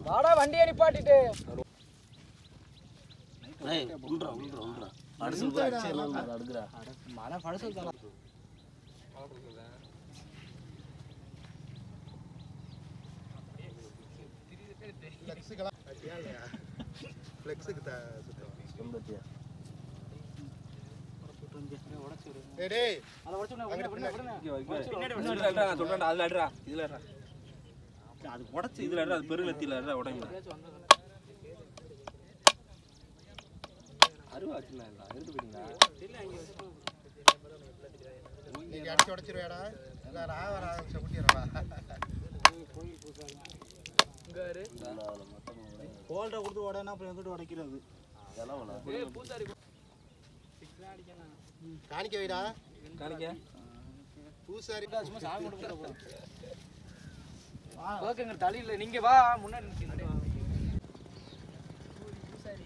வாடா வண்டியை நிப்பாட்டிட்டு அது உடச்சு இதுல அது பெருநத்தில உடையுமா அருவா வச்சுலாம் எடுத்து போயிட்டீங்களா நீங்க அடிச்சு உடைச்சிருவேடா இல்ல ராவ சகுட்டிரவா இங்காரு கோல்ட கொடுத்து உடைனா அப்புறம் எங்கிட்ட உடைக்கிறது அதெல்லாம் பூசாரி சிக்ஸ்லாம் அடிக்கணும் காணிக்க வைடா காணிக்க பூசாரி சும்மா சாமி கும்பிட்டு போ ஓகேங்க தலையில நீங்க வா முன்னாடி நிக்கிறீங்க பூசாரி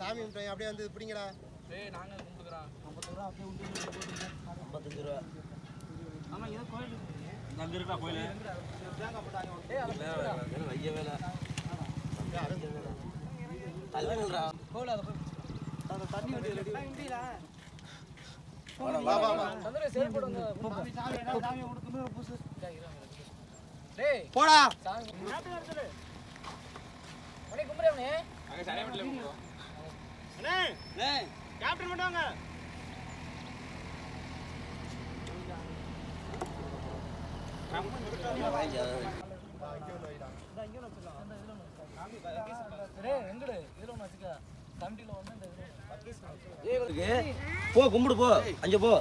சாமி கும்பிட்டு அப்படியே வந்து பிடிங்கடா டேய் நாங்க கும்பிடுறோம் 50 ரூபாய் அப்படியே உண்டியல்ல போடுங்க 55 ரூபாய் ஆமா இது கோயில் அங்க இருக்கா கோயில் தேங்காய் போட்டாங்க டேய் அத வைய வேலை தள்ளுங்கடா கோல அத போய் அந்த தண்ணி வந்து இண்டில வா வா வா சந்திர சேவ் போடுங்க சாமி கொடுக்கணும் புசு டேய் போடா சாமி நாட்டு மணி கும்பிடுறவனே அங்க சரையமட்டல போறோம் அண்ணே டேய் கேப்டன் மட்டும் வாங்க போ கும்பிடு போ அங்க போ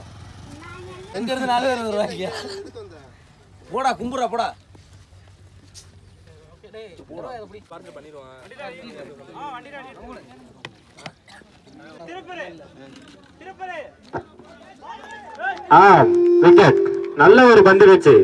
எங்க இருந்து 4 பேர் வருவாங்க போடா கும்பிடுறா போடா போடா எப்படி பார்த்து பண்ணிடுவான் விக்கெட் நல்ல ஒரு பந்து வச்சு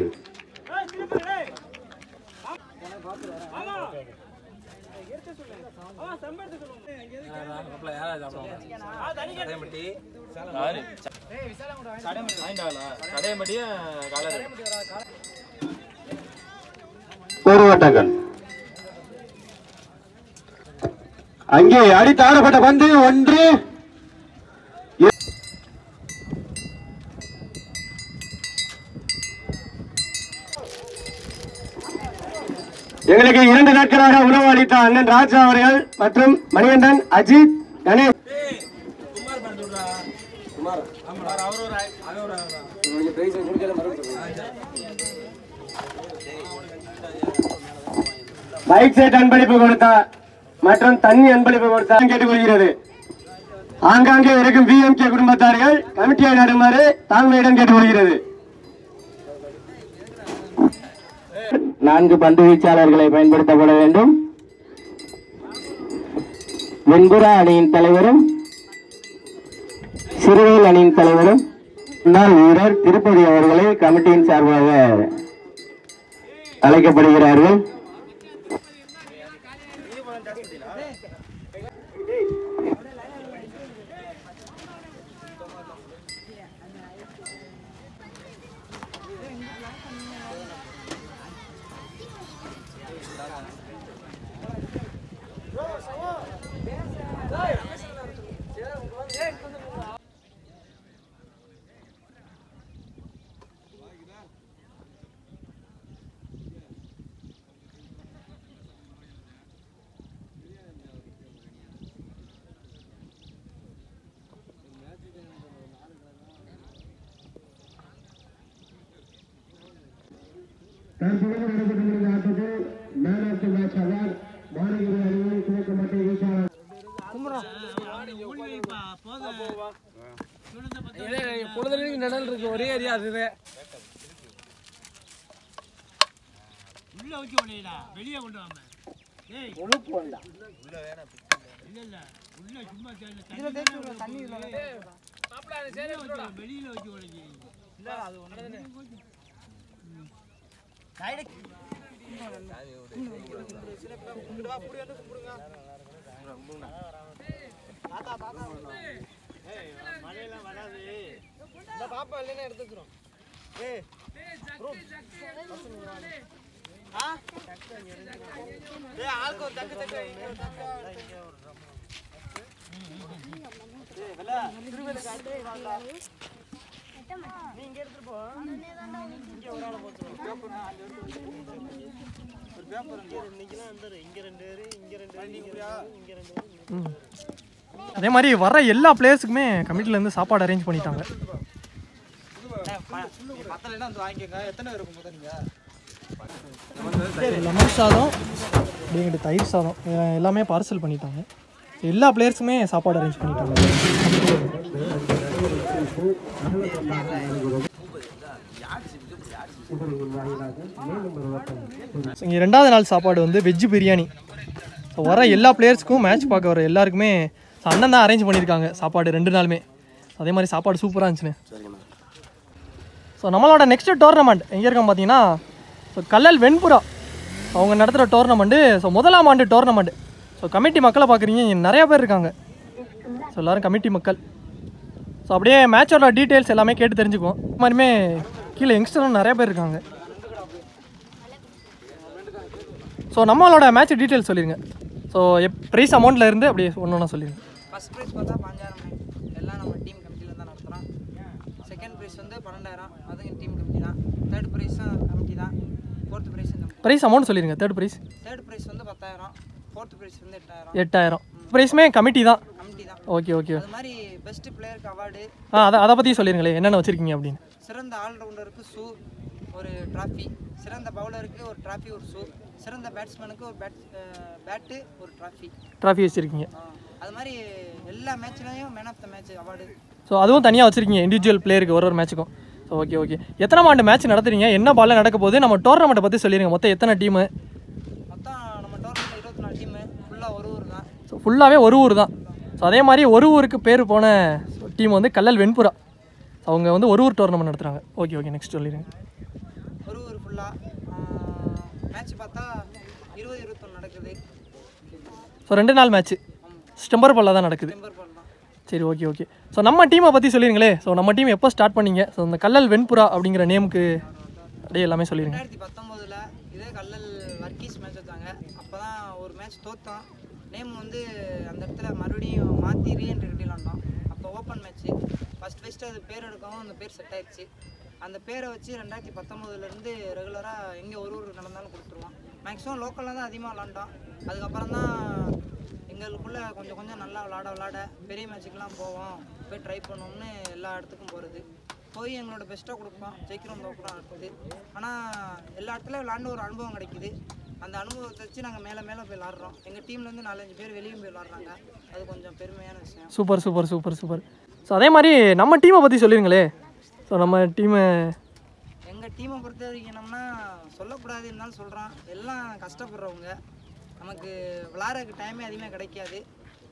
ஒரு ஓட்டங்கள் அங்கே அடித்து ஆடப்பட்ட பந்து ஒன்று எங்களுக்கு 2 நாட்களாக உணவு அளித்த அண்ணன் ராஜா அவர்கள் மற்றும் மணிகண்டன் அஜித் கணேஷ் பைக் செட் அன்பளிப்பு கொடுத்தார் மற்றும் தண்ணி அன்பளிப்பு கொடுத்தார் கேட்டுக்கொள்கிறது. ஆங்காங்கே இருக்கும் விஎம்கே குடும்பத்தார்கள் கமிட்டியை நாடுமாறு தாழ்மையிடம் கேட்டுக்கொள்கிறது. 4 பந்து வீச்சாளர்களை பயன்படுத்தப்பட வேண்டும். வெண்புறா அணியின் தலைவரும் சிறுவேல் அணியின் தலைவரும் முன்னாள் வீரர் திருப்பதி அவர்களை கமிட்டியின் சார்பாக அழைக்கப்படுகிறார்கள். நிழல் இருக்கு ஒரே ஏரியா அதுவே உள்ள வைக்க முடியல வெளியே கொண்டு வாங்க ஏய் ஒண்ணு போடல உள்ள வேணா இல்ல இல்ல உள்ள சும்மா தண்ணி இல்ல மாப்ள அது சேர விட்டுடா வெளியில வைக்க முடியல இல்ல அது ஒண்ணு டைரக்ட் மழையெல்லாம் வராது. இந்த பாப்பா இல்லைன்னா எடுத்து வச்சிரும். ஆளுக்கு ஒரு தக்கு தக்கு நீங்க எடுத்துட்டு போ. இங்க ஒரு ஆளை போச்சு ஒரு பேப்பர் இன்னைக்குதான் இருந்தாரு. இங்க 2 பேரு, இங்க 2 பேரு, இங்க 2 பேரு. அதே மாதிரி வர எல்லா பிளேயர்ஸுக்குமே கமிட்டிலேருந்து சாப்பாடு அரேஞ்ச் பண்ணிட்டாங்க. பத்தலைன்னா வந்து வாங்கிக்கோங்க. எத்தனை பேர் இருக்கும் போது நீங்கள்? லெமன் சாதம் அப்படிங்கிட்டு தயிர் சாதம் எல்லாமே பார்சல் பண்ணிட்டாங்க. எல்லா பிளேயர்ஸுமே சாப்பாடு அரேஞ்ச் பண்ணிட்டாங்க. இங்கே 2வது நாள் சாப்பாடு வந்து வெஜ்ஜு பிரியாணி. ஸோ வர எல்லா பிளேயர்ஸுக்கும் மேட்ச் பார்க்க வர எல்லாருக்குமே அண்ணன் தான் அரேஞ்ச் பண்ணியிருக்காங்க சாப்பாடு 2 நாளுமே. அதே மாதிரி சாப்பாடு சூப்பராக இருந்துச்சுன்னு. ஸோ நம்மளோட நெக்ஸ்ட் டோர்னமெண்ட் எங்கே இருக்கோம் பார்த்தீங்கன்னா, ஸோ கல்லல் வெண்புறா அவங்க நடத்துகிற டோர்னமெண்ட்டு. ஸோ 1ஆம் ஆண்டு டோர்னமெண்ட். ஸோ கமிட்டி மக்களை பார்க்குறீங்க, இங்கே நிறையா பேர் இருக்காங்க. ஸோ எல்லோரும் கமிட்டி மக்கள். ஸோ அப்படியே மேட்சோட டீட்டெயில்ஸ் எல்லாமே கேட்டு தெரிஞ்சுக்குவோம். இது மாதிரிமே கீழே யங்ஸ்டரும் நிறைய பேர் இருக்காங்க. ஸோ நம்மளோட மேட்ச் டீட்டெயில்ஸ் சொல்லிடுங்க. ஸோ ப்ரைஸ் அமௌண்ட்டில் இருந்து அப்படியே ஒன்று ஒன்றா சொல்லிடுங்க. ஃபர்ஸ்ட் ப்ரைஸ் பார்த்தா 5000 எல்லாம் நம்ம டீம் கமிட்டியில் தான் நடத்துகிறோம். செகண்ட் ப்ரைஸ் வந்து 12000, அதுவும் டீம் கமிட்டி தான். தேர்ட் ப்ரைஸும் கமிட்டி தான். ஃபோர்த் ப்ரைஸ் ப்ரைஸ் அமௌண்ட் சொல்லிடுங்க. தேர்ட் ப்ரைஸ் வந்து 10000, ஃபோர்த் ப்ரைஸ் வந்து 8000. ப்ரைஸுமே கமிட்டி தான். கமிட்டி தான். Okay okay. அது மாதிரி பெஸ்ட் பிளேயருக்கு அவார்டு. அதை பற்றி சொல்லிடுங்களே, என்னென்ன வச்சுருக்கீங்க அப்படின்னு. சிறந்த ஆல்ரவுண்டருக்கு ஷூ, ஒரு ட்ராஃபி. சிறந்த பவுலருக்கு ஒரு ட்ராஃபி, ஒரு ஷூ. சிறந்த பேட்ஸ்மேனுக்கு ஒரு பேட்டு, ஒரு ட்ராஃபி வச்சுருக்கீங்க. அது மாதிரி எல்லா மேட்ச்லையும் man of the match award. So அதுவும் தனியாக வச்சுருக்கீங்க இண்டிவிஜுவல் பிளேயருக்கு ஒரு மேட்ச்சுக்கும். So okay okay. எத்தனை ஆண்டு மேட்ச் நடத்துறீங்க, என்ன பாலில் நடக்க போகுது, நம்ம டோர்னமெண்ட்டை பற்றி சொல்லிடுங்க. மொத்தம் எத்தனை டீமு? மொத்தம் நம்ம டோர்னமெண்ட் 24 டீமு. ஃபுல்லாக ஒரு ஊர் தான். ஸோ ஃபுல்லாகவே ஒரு ஊர் தான். ஸோ அதே மாதிரி ஒரு ஊருக்கு பேர் போன டீம் வந்து கல்லல் வெண்புறா. அவங்க வந்து ஒரு ஊர் டோர்னமெண்ட் நடத்துகிறாங்க. Okay okay. நெக்ஸ்ட் சொல்லிடுங்க. ஒரு ஊர் ஃபுல்லாக மேட்ச் பார்த்தா 20-21 நடக்குது. ஸோ 2 நாள் மேட்ச்சு ஸ்டெம்பர் பாலில் தான் நடக்குது. சரி ஓகே ஓகே. ஸோ நம்ம டீமை பற்றி சொல்லிடுங்களே. ஸோ நம்ம டீம் எப்போ ஸ்டார்ட் பண்ணீங்க? ஸோ இந்த கல்லல் வெண்புறா அப்படிங்கிற நேமுக்கு அப்படியே எல்லாமே சொல்லிடுங்க. 2019 இதே கல்லல் வர்க்கீஸ் மேட்ச் வச்சாங்க. அப்போ தான் ஒரு மேட்ச் தோற்றோம். நேம் வந்து அந்த இடத்துல மறுபடியும் மாற்றி ரீஎன்ட்ரி விளாண்டோம். அப்போ ஓப்பன் மேட்ச்சு ஃபஸ்ட்டு அது பேர் எடுக்கவும் அந்த பேர் செட் ஆயிடுச்சு. அந்த பேரை வச்சு 2019 ரெகுலராக எங்கே ஒரு ஊர் நடந்தாலும் கொடுத்துருவோம். மேக்ஸிமம் லோக்கலில் தான் அதிகமாக விளாண்டோம். அதுக்கப்புறம் தான் எங்களுக்குள்ளே கொஞ்சம் கொஞ்சம் நல்லா விளாட பெரிய மேட்சுக்கெலாம் போவோம், போய் ட்ரை பண்ணுவோம்னு எல்லா இடத்துக்கும் போகிறது. போய் எங்களோட பெஸ்ட்டாக கொடுப்போம். ஜெயிக்கிறோம் தோக்குறோம் அடுத்தது. ஆனால் எல்லா இடத்துலையும் விளாண்டு ஒரு அனுபவம் கிடைக்குது. அந்த அனுபவத்தை வச்சு நாங்கள் மேலே போய் விளாட்றோம். எங்கள் டீம்லேருந்து 4-5 பேர் வெளியும் போய் விளாட்றாங்க. அது கொஞ்சம் பெருமையான விஷயம். Super super super super. So அதே மாதிரி நம்ம டீமை பற்றி சொல்லிடுங்களே. ஸோ நம்ம எங்கள் டீமை பொறுத்த வரைக்கும் என்னம்னா சொல்லக்கூடாது இருந்தாலும் சொல்கிறோம். எல்லாம் கஷ்டப்படுறவங்க. நமக்கு விளாட்றதுக்கு டைமே அதிகமாக கிடைக்காது.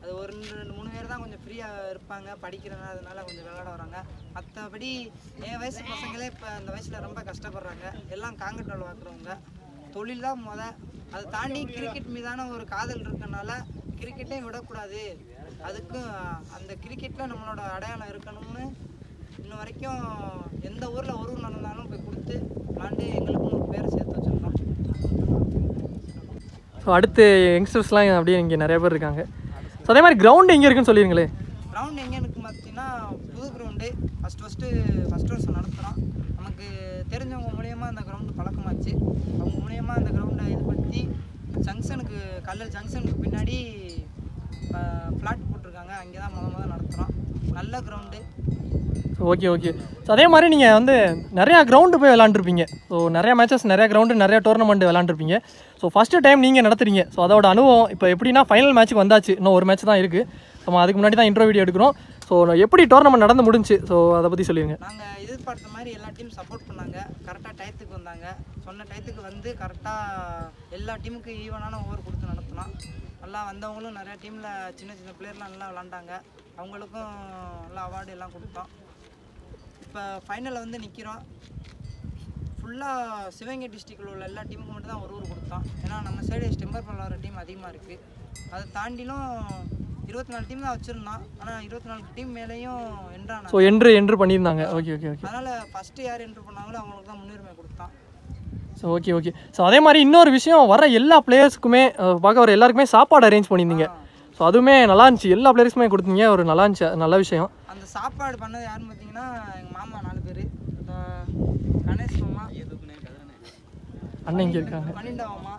அது ஒரு 2-3 பேர் தான் கொஞ்சம் ஃப்ரீயாக இருப்பாங்க, படிக்கிறேன்னா அதனால கொஞ்சம் விளையாட வராங்க. மற்றபடி என் வயசு பசங்களே இப்போ அந்த வயசில் ரொம்ப கஷ்டப்படுறாங்க. எல்லாம் காங்கிரீட் வேலை பார்க்குறவங்க. தொழில் தான் அதை தாண்டி கிரிக்கெட் மீதான ஒரு காதல் இருக்கனால கிரிக்கெட்டையும் விடக்கூடாது. அதுக்கும் அந்த கிரிக்கெட்டில் நம்மளோட அடையாளம் இருக்கணும்னு இன்ன வரைக்கும் எந்த ஊரில் ஒரு ஊர் நடந்தாலும் போய் கொடுத்து விளாண்டு எங்களுக்கும் ஒரு பேரை சேர்த்து வச்சுருக்கோம். ஸோ அடுத்து யங்ஸ்டர்ஸ்லாம் அப்படியே இங்கே நிறைய பேர் இருக்காங்க. ஸோ அதே மாதிரி கிரவுண்டு எங்கே இருக்குன்னு சொல்லிடுங்களே. கிரவுண்ட் எங்கே இருக்குன்னு பார்த்தீங்கன்னா புது கிரவுண்டு ஃபஸ்ட் வருஷம் நடத்துகிறோம். நமக்கு தெரிஞ்சவங்க மூலியமாக அந்த கிரவுண்டு பழக்கமாச்சு. அவங்க மூலியமாக அந்த கிரவுண்டை இது பற்றி ஜங்ஷனுக்கு கல்லல் ஜங்ஷனுக்கு பின்னாடி ஃப்ளாட் போட்டிருக்காங்க. அங்கே தான் முதல் நடத்துகிறோம். நல்ல கிரவுண்டு. Okay okay. ஸோ அதே மாதிரி நீங்கள் வந்து நிறையா கிரவுண்டு போய் விளாண்டுருப்பீங்க. ஸோ நிறையா மேட்சஸ், நிறையா கிரவுண்டு, நிறையா டோர்னமெண்ட் விளாண்டுருப்பீங்க. ஸோ ஃபஸ்ட்டு டைம் நீங்கள் நடத்துறீங்க. ஸோ அதோட அனுபவம் இப்போ எப்படின்னா ஃபைனல் மேட்ச்சுக்கு வந்தாச்சு. இன்னும் ஒரு மேட்ச் தான் இருக்குது. நம்ம அதுக்கு முன்னாடி தான் இன்ட்ரோ வீடியோ எடுக்கிறோம். ஸோ எப்படி டோர்னமெண்ட் நடந்து முடிஞ்சு, ஸோ அதை பற்றி சொல்லிடுங்க. நாங்கள் எதிர்பார்த்த மாதிரி எல்லா டீம் சப்போர்ட் பண்ணாங்க. கரெக்டாக டயத்துக்கு வந்தாங்க. சொன்ன டயத்துக்கு வந்து கரெக்டாக எல்லா டீமுக்கும் ஈவனான ஓவர் கொடுத்து நடத்தினோம். நல்லா வந்தவங்களும் நிறையா டீமில் சின்ன சின்ன பிளேயர்லாம் நல்லா விளாண்டாங்க. அவங்களுக்கும் நல்லா அவார்டு எல்லாம் கொடுத்தோம். இப்போ ஃபைனலில் வந்து நிற்கிறோம். ஃபுல்லாக சிவகங்கை டிஸ்ட்ரிக்டில் உள்ள எல்லா டீமுக்கு மட்டும் தான் ஒரு கொடுத்தோம். ஏன்னா நம்ம சைடு ஸ்டெம்பர் விளாட்ற டீம் அதிகமாக இருக்குது. அதை தாண்டிலும் 24 டீம் தான் வச்சுருந்தோம். ஆனால் 24 டீம் மேலேயும் ஸோ என்ட்ரு பண்ணியிருந்தாங்க. Okay okay okay. அதனால் ஃபஸ்ட்டு யார் என்ட்ரு பண்ணாங்களோ அவங்களுக்கு தான் முன்னுரிமை கொடுத்தான். So okay okay. ஸோ அதே மாதிரி இன்னொரு விஷயம், வர எல்லா பிளேயர்ஸுக்குமே பார்க்க வர எல்லாருக்குமே சாப்பாடு அரேஞ்ச் பண்ணியிருந்தீங்க. ஸோ அதுவுமே நல்லா இருந்துச்சு, எல்லா பிளேயர்ஸுமே கொடுத்தீங்க, ஒரு நல்லா இருந்துச்சு, நல்ல விஷயம். அந்த சாப்பாடு பண்ணது யாருன்னு பார்த்தீங்கன்னா எங்கள் மாமா 4 பேர், கணேஷ் மாமா, அண்ணன் இங்கே இருக்காங்க, பன்னிண்டா மாமா,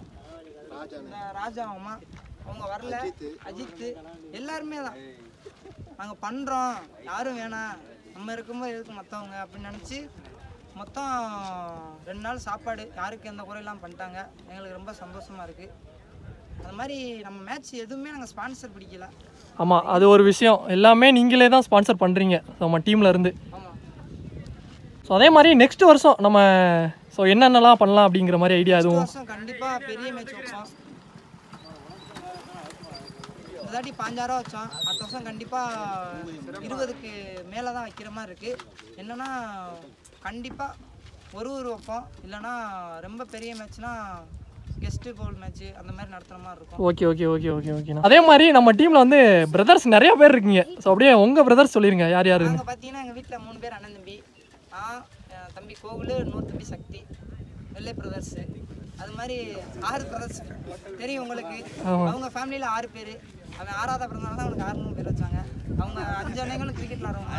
ராஜா மாமா, அவங்க வரல, அஜித்து, எல்லாருமே தான் நாங்கள் பண்ணுறோம், யாரும் வேணாம், நம்ம இருக்கும்போது எதுக்கு மற்றவங்க அப்படின்னு நினச்சி மொத்தம் 2 நாள் சாப்பாடு யாருக்கு எந்த குறையெல்லாம் பண்ணிட்டாங்க. எங்களுக்கு ரொம்ப சந்தோஷமாக இருக்குது. அது மாதிரி நம்ம மேட்ச் எதுவுமே நாங்கள் ஸ்பான்சர் பிடிக்கல. ஆமாம், அது ஒரு விஷயம், எல்லாமே நீங்களே தான் ஸ்பான்சர் பண்ணுறீங்க நம்ம டீமில் இருந்து. ஆமாம். ஸோ அதே மாதிரி நெக்ஸ்ட் வருஷம் நம்ம ஸோ என்னென்னலாம் பண்ணலாம் அப்படிங்கிற மாதிரி ஐடியா எதுவும்? வருஷம் கண்டிப்பாக பெரிய மேட்ச் வைப்போம். இந்த தாட்டி 5000 வச்சோம். அடுத்த வருஷம் கண்டிப்பாக 20க்கு மேலே தான் வைக்கிற மாதிரி இருக்குது. என்னென்னா கண்டிப்பாக ஒரு வைப்போம், இல்லைன்னா ரொம்ப பெரிய மேட்ச்னா கெஸ்ட்டு கோல் மேட்ச் அந்த மாதிரி நடத்துகிற மாதிரி இருக்கும். ஓகே ஓகே ஓகே ஓகே ஓகேண்ணா. அதே மாதிரி நம்ம டீமில் வந்து பிரதர்ஸ் நிறைய பேர் இருக்கீங்க. ஸோ அப்படியே உங்கள் பிரதர்ஸ் சொல்லிடுங்க யார் யார்? நாங்கள் பார்த்தீங்கன்னா எங்கள் வீட்டில் 3 பேர் அண்ணன் தம்பி. என் தம்பி கோகுல், இன்னொரு தம்பி சக்தி, வெள்ளை பிரதர்ஸு. அது மாதிரி 6 பிரதர்ஸ் தெரியும் உங்களுக்கு. அவங்க ஃபேமிலியில் 6 பேர். அவன் 6ஆவது பிறந்தனால தான் அவனுக்கு 6 பேர் வச்சாங்க. அவங்க 5 அண்ணங்களும் கிரிக்கெட் விளாடுவாங்க.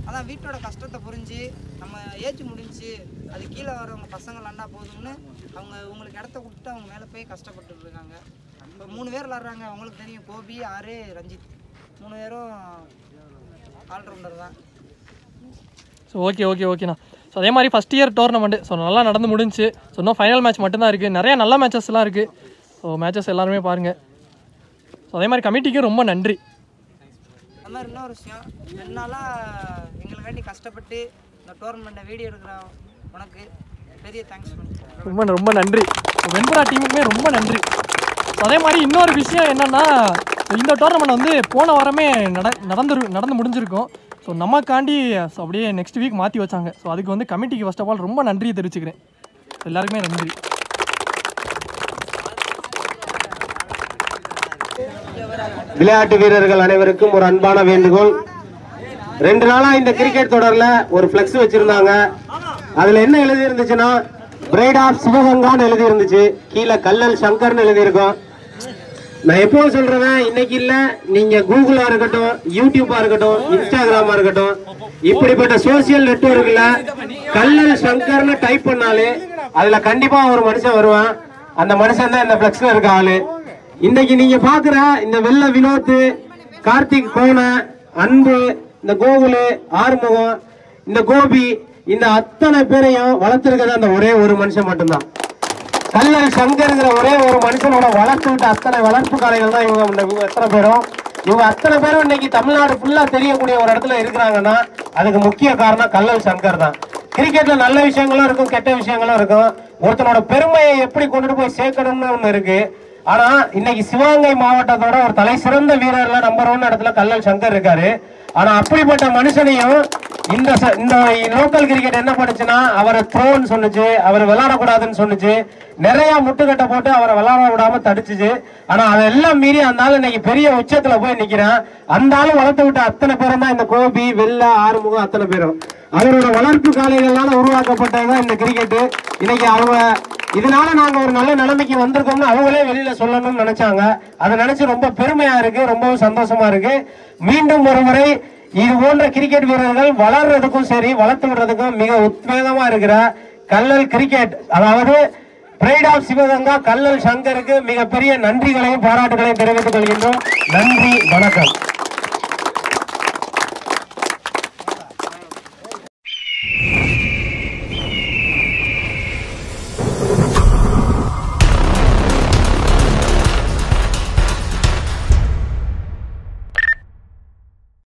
அதான் வீட்டோட கஷ்டத்தை புரிஞ்சு நம்ம ஏஜ் முடிஞ்சு அது கீழே வரவங்க பசங்க விளாண்டா போதும்னு உங்களுக்கு இடத்த கொடுத்து அவங்க மேலே போய் கஷ்டப்பட்டு இருக்காங்க. இப்போ 3 பேர் விளாட்றாங்க. அவங்களுக்கு தெரியும், கோபி, ஆறு, ரஞ்சித் 3 பேரும் ஆல்ரவுண்டர் தான். ஸோ ஓகே ஓகே ஓகேண்ணா. ஸோ அதே மாதிரி ஃபஸ்ட் இயர் டோர்னமெண்ட்டு ஸோ நல்லா நடந்து முடிஞ்சு. ஸோ இன்னும் ஃபைனல் மேட்ச் மட்டும்தான் இருக்குது. நிறைய நல்ல மேட்சஸ்லாம் இருக்குது. ஸோ மேட்சஸ் எல்லாருமே பாருங்கள். ஸோ அதே மாதிரி கமிட்டிக்கு ரொம்ப நன்றி. அது மாதிரி இன்னொரு விஷயம், 2 நாளாக எங்களுக்காண்டி கஷ்டப்பட்டு இந்த டோர்னமெண்ட்டை வீடியோ எடுக்கிற உனக்கு பெரிய தேங்க்ஸ் பண்ணுறேன். ரொம்ப ரொம்ப நன்றி. வெண்புறா டீமுக்குமே ரொம்ப நன்றி. ஸோ அதே மாதிரி இன்னொரு விஷயம் என்னென்னா, இந்த டோர்னமெண்ட் வந்து போன வாரமே நடந்து முடிஞ்சிருக்கும். ஸோ நமக்காண்டி அப்படியே நெக்ஸ்ட் வீக் மாற்றி வச்சாங்க. ஸோ அதுக்கு வந்து கமிட்டிக்கு ஃபர்ஸ்ட் ஆஃப் ஆல் ரொம்ப நன்றியை தெரிவிச்சுக்கிறேன். எல்லாருக்குமே நன்றி. விளையாட்டு வீரர்கள் அனைவருக்கும் ஒரு அன்பான வேண்டுகோள். 2 நாளா இந்த கிரிக்கெட் தொடர்ல ஒரு பிளக்ஸ் வச்சிருந்தாங்க. அதுல என்ன எழுதி இருந்துச்சுன்னா, பிரைட் ஆஃப் சிவகங்கான்னு எழுதி இருந்துச்சு. கீழே கல்லல் சங்கர்னு எழுதி இருக்கும். நான் எப்பவும் சொல்றேன், இன்னைக்கு இல்ல, நீங்க கூகுளா இருக்கட்டும், யூடியூபா இருக்கட்டும், இன்ஸ்டாகிராமா இருக்கட்டும், இப்படிப்பட்ட சோசியல் நெட்வொர்க்ல கல்லல் சங்கர்னு டைப் பண்ணாலே அதுல கண்டிப்பா ஒரு மனுஷன் வருவான். அந்த மனுஷன் தான் இந்த பிளக்ஸ்ல இருக்க ஆளு. இன்னைக்கு நீங்க பாக்குற இந்த வெள்ள வினோத், கார்த்திக், கோன, அன்பு, இந்த கோகுலு, ஆறுமுகம், இந்த கோபி, இந்த அத்தனை பேரையும் வளர்த்துருக்கிறது அந்த ஒரே ஒரு மனுஷன் மட்டும்தான். கல்லல் சங்கர்ங்கிற ஒரே ஒரு மனுஷனோட வளர்த்து விட்ட அத்தனை வளர்ப்பு காலைகள் தான் இவங்க எத்தனை பேரும். இவங்க அத்தனை பேரும் இன்னைக்கு தமிழ்நாடு ஃபுல்லா தெரியக்கூடிய ஒரு இடத்துல இருக்கிறாங்கன்னா அதுக்கு முக்கிய காரணம் கல்லல் சங்கர் தான். கிரிக்கெட்ல நல்ல விஷயங்களும் இருக்கும், கெட்ட விஷயங்களும் இருக்கும். ஒருத்தனோட பெருமையை எப்படி கொண்டுட்டு போய் சேர்க்கணும்னு ஒண்ணு இருக்கு. ஆனா இன்னைக்கு சிவகங்கை மாவட்டத்தோட ஒரு தலை சிறந்த வீரர்ல நம்பர் 1 இடத்துல கல்லல் சங்கர் இருக்காரு. ஆனா அப்படிப்பட்ட மனுஷனையும் இந்த லோக்கல் கிரிக்கெட் என்ன பண்ணுச்சுன்னா, அவரை த்ரோன்னு சொன்னுச்சு, அவர் விளையாடக்கூடாதுன்னு சொன்னுச்சு, நிறைய முட்டுக்கட்டை போட்டு அவரை விளையாட விடாம தடுச்சுச்சு. ஆனா அதெல்லாம் மீறி அந்த ஆள் இன்னைக்கு பெரிய உச்சத்துல போய் நிக்கிறான். அந்த ஆளும் வளர்த்து விட்ட அத்தனை பேரும் தான் இந்த கோபி, வெள்ள, ஆறுமுகம் அத்தனை பேரும். அவரோட வளர்ப்பு காலைகளால உருவாக்கப்பட்டதுதான் இந்த கிரிக்கெட். இன்னைக்கு அவங்க இதனால நாங்க ஒரு நல்ல நிலைமைக்கு வந்திருக்கோம்னு அவங்களே வெளியில சொல்லணும்னு நினைச்சாங்க. அதை நினைச்சு ரொம்ப பெருமையா இருக்கு, ரொம்பவும் சந்தோஷமா இருக்கு. மீண்டும் ஒரு முறை இது போன்ற கிரிக்கெட் வீரர்கள் வளர்றதுக்கும் சரி வளர்த்து விடுறதுக்கும் மிக உத்வேகமா இருக்கிற கல்லல் கிரிக்கெட், அதாவது பிரைட் ஆஃப் சிவகங்கா கல்லல் சங்கருக்கு மிகப்பெரிய நன்றிகளையும் பாராட்டுகளையும் தெரிவித்துக் கொள்கின்றோம். நன்றி, வணக்கம்.